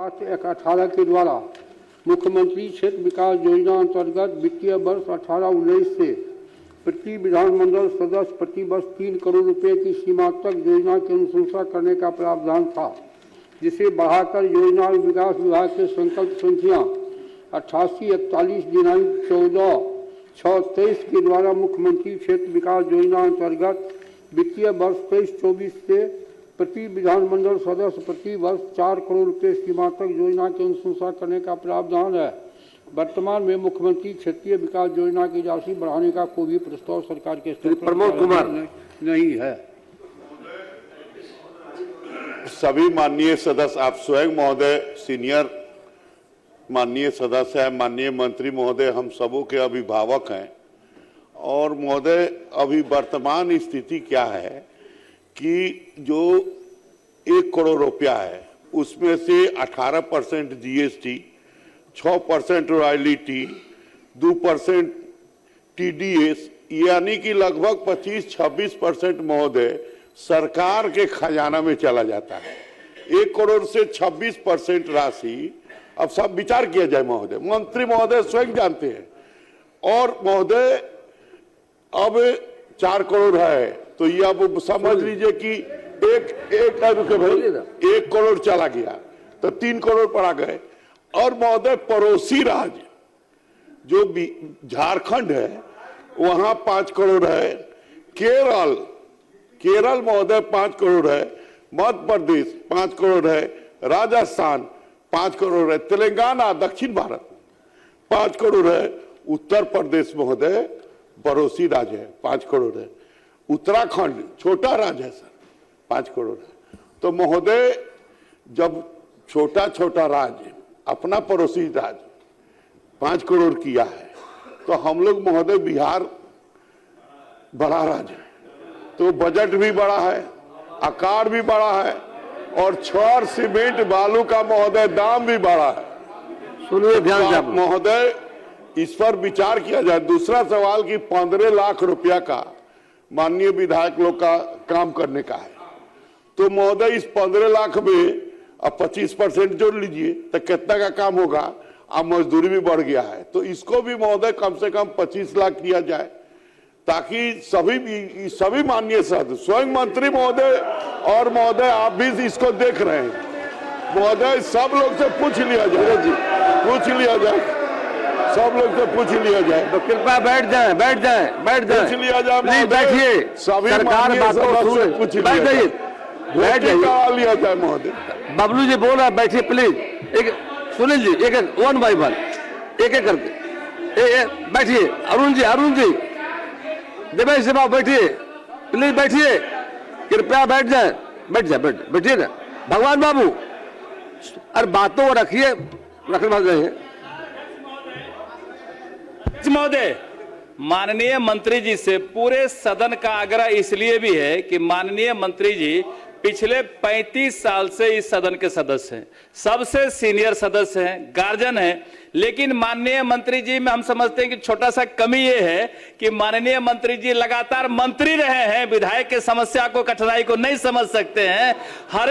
18 के द्वारा मुख्यमंत्री क्षेत्र विकास योजना अंतर्गत वित्तीय वर्ष 18-19 से प्रति विधानमंडल सदस्य प्रति वर्ष 3 करोड़ रुपए की सीमा तक योजना की अनुशंसा करने का प्रावधान था, जिसे बढ़ाकर योजना विकास विभाग के संकल्प संख्या 8841 दिनांक 14/6/23 के द्वारा मुख्यमंत्री क्षेत्र विकास योजना अंतर्गत वित्तीय वर्ष 23-24 से प्रति विधानमंडल सदस्य प्रति वर्ष 4 करोड़ रुपए सीमा तक योजना की अनुशंसा करने का प्रावधान है। वर्तमान में मुख्यमंत्री क्षेत्रीय विकास योजना की राशि बढ़ाने का कोई भी प्रस्ताव सरकार के स्तर पर प्रमोद कुमार नहीं है। सभी माननीय सदस्य, आप स्वयं महोदय सीनियर माननीय सदस्य हैं, माननीय मंत्री महोदय हम सबों के अभिभावक हैं। और महोदय, अभी वर्तमान स्थिति क्या है कि जो 1 करोड़ रुपया है उसमें से 18% जीएसटी, 6% रॉयल्टी, 2% टीडीएस, यानी कि लगभग 25-26% महोदय सरकार के खजाना में चला जाता है। 1 करोड़ से 26% राशि, अब सब विचार किया जाए महोदय, मंत्री महोदय स्वयं जानते हैं। और महोदय अब 4 करोड़ है तो ये अब समझ लीजिए कि एक 1 करोड़ चला गया तो 3 करोड़ पर आ गए। और महोदय पड़ोसी राज्य जो झारखंड है वहां 5 करोड़ है, केरल महोदय 5 करोड़ है, मध्य प्रदेश 5 करोड़ है, राजस्थान 5 करोड़ है, तेलंगाना दक्षिण भारत 5 करोड़ है, उत्तर प्रदेश महोदय पड़ोसी राज्य है 5 करोड़ है, उत्तराखंड छोटा राज्य है सर 5 करोड़ है। तो महोदय जब छोटा छोटा राज्य अपना पड़ोसी राज्य 5 करोड़ किया है तो हम लोग महोदय बिहार बड़ा राज्य है तो बजट भी बड़ा है, आकार भी बड़ा है और छड़ सीमेंट बालू का महोदय दाम भी बड़ा है। सुनिए ध्यान से महोदय, इस पर विचार किया जाए। दूसरा सवाल कि 15 लाख रुपया का माननीय विधायक लोग का काम करने का है, तो महोदय इस 15 लाख में अब 25% जोड़ लीजिए तो कितना का काम होगा। अब मजदूरी भी बढ़ गया है तो इसको भी महोदय कम से कम 25 लाख किया जाए ताकि सभी माननीय सदस्य, स्वयं मंत्री महोदय और महोदय आप भी इसको देख रहे हैं महोदय, सब लोग से पूछ लिया जाए, सब लोग से पूछ लिया जाए। तो कृपया बैठ जाए पूछ लिया जाए, बैठिए, सभी सरकार बातों से पूछ लिया जाए महोदय। बबलू जी बोल रहा है, बैठिए प्लीज, एक सुनील जी, एक 1 by 1 एक करके बैठिए। अरुण जी देवेश जी बाबू बैठिए, प्लीज बैठिए, कृपया बैठिए ना। भगवान बाबू अरे बातों को रखिए, रखने भाग रहे हैं महोदय। माननीय मंत्री जी से पूरे सदन का आग्रह इसलिए भी है कि माननीय मंत्री जी पिछले 35 साल से इस सदन के सदस्य हैं, सबसे सीनियर सदस्य हैं, गार्जियन हैं। लेकिन माननीय मंत्री जी में हम समझते हैं कि छोटा सा कमी ये है कि माननीय मंत्री जी लगातार मंत्री रहे हैं, विधायक के समस्या को, कठिनाई को नहीं समझ सकते हैं। हर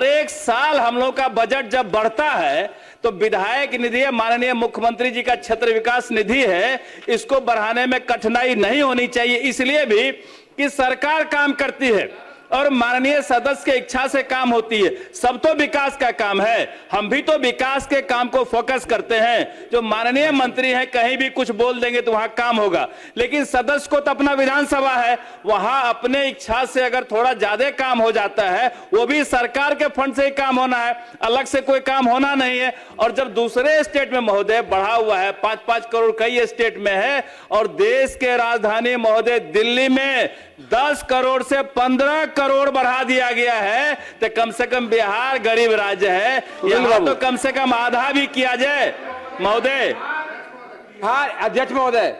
एक साल हम लोग का बजट जब बढ़ता है तो विधायक निधि है, माननीय मुख्यमंत्री जी का क्षेत्र विकास निधि है, इसको बढ़ाने में कठिनाई नहीं होनी चाहिए। इसलिए भी कि सरकार काम करती है और माननीय सदस्य के इच्छा से काम होती है। सब तो विकास का काम है, हम भी तो विकास के काम को फोकस करते हैं। जो माननीय मंत्री हैं कहीं भी कुछ बोल देंगे तो वहां काम होगा, लेकिन सदस्य को तो अपना विधानसभा है, वहां अपने इच्छा से अगर थोड़ा ज्यादा काम हो जाता है वो भी सरकार के फंड से ही काम होना है, अलग से कोई काम होना नहीं है। और जब दूसरे स्टेट में महोदय बढ़ा हुआ है, 5-5 करोड़ कई स्टेट में है, और देश के राजधानी महोदय दिल्ली में 10 करोड़ से 15 करोड़ बढ़ा दिया गया है, तो कम से कम बिहार गरीब राज्य है, यहाँ तो कम से कम आधा भी किया जाए महोदय। बिहार अध्यक्ष महोदय,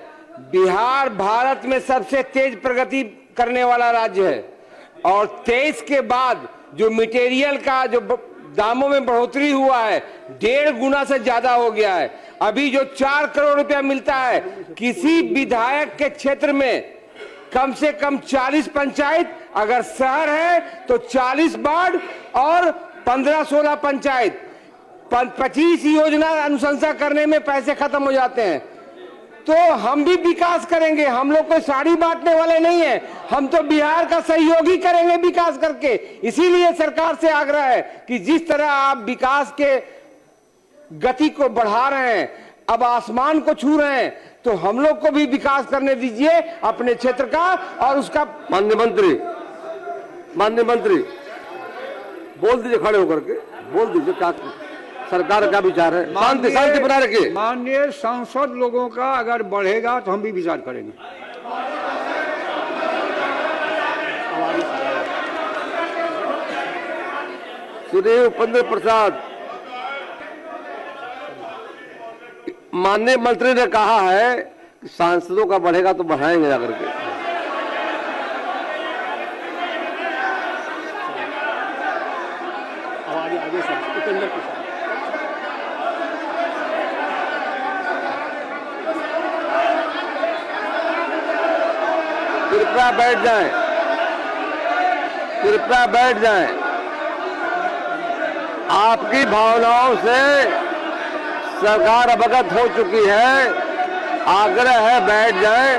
बिहार भारत में सबसे तेज प्रगति करने वाला राज्य है और 23 के बाद जो मटेरियल का जो दामों में बढ़ोतरी हुआ है 1.5 गुना से ज्यादा हो गया है। अभी जो 4 करोड़ रुपया मिलता है, किसी विधायक के क्षेत्र में कम से कम 40 पंचायत, अगर शहर है तो 40 वार्ड और 15-16 पंचायत, 25 योजना अनुशंसा करने में पैसे खत्म हो जाते हैं। तो हम भी विकास करेंगे, हम लोग कोई साड़ी बांटने वाले नहीं है, हम तो बिहार का सहयोगी करेंगे विकास करके। इसीलिए सरकार से आग्रह है कि जिस तरह आप विकास के गति को बढ़ा रहे हैं, अब आसमान को छू रहे हैं, तो हम लोग को भी विकास करने दीजिए अपने क्षेत्र का। और उसका माननीय मंत्री बोल दीजिए, खड़े होकर के बोल दीजिए क्या सरकार का विचार है। शांति बना रखिए। माननीय सांसद लोगों का अगर बढ़ेगा तो हम भी विचार करेंगे। श्री उपेंद्र प्रसाद, माननीय मंत्री ने कहा है कि सांसदों का बढ़ेगा तो बढ़ाएंगे जाकर के। कृपया बैठ जाएं, कृपया बैठ जाएं। आपकी भावनाओं से सरकार अवगत हो चुकी है, आग्रह है बैठ जाएं।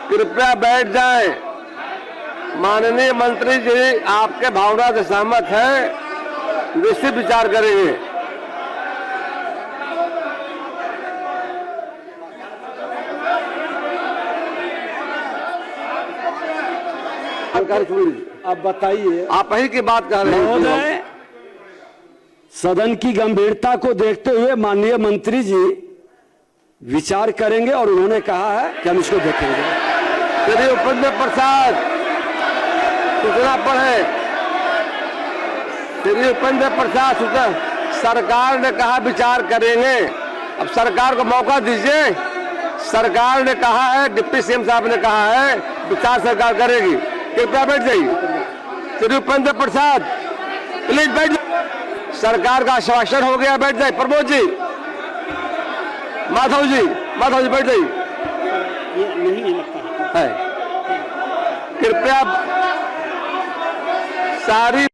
कृपया बैठ जाएं। माननीय मंत्री जी आपके भावना से सहमत हैं, निश्चित विचार करेंगे। अब बताइए, आप ही की बात कह रहे हैं। महोदय, सदन की गंभीरता को देखते हुए माननीय मंत्री जी विचार करेंगे और उन्होंने कहा है कि हम इसको देखेंगे। श्री उपेंद्र प्रसाद सूचना पढ़े। श्री उपेंद्र प्रसाद सूचना, सरकार ने कहा विचार करेंगे, अब सरकार को मौका दीजिए। सरकार ने कहा है, डिप्टी सीएम साहब ने कहा है विचार सरकार करेगी। कृपया बैठ जाइए। श्री उपेंद्र प्रसाद प्लीज बैठ जाइए। सरकार का आश्वासन हो गया, बैठ जाइए। प्रमोद जी, माधव जी बैठ जाइए। कृपया सारी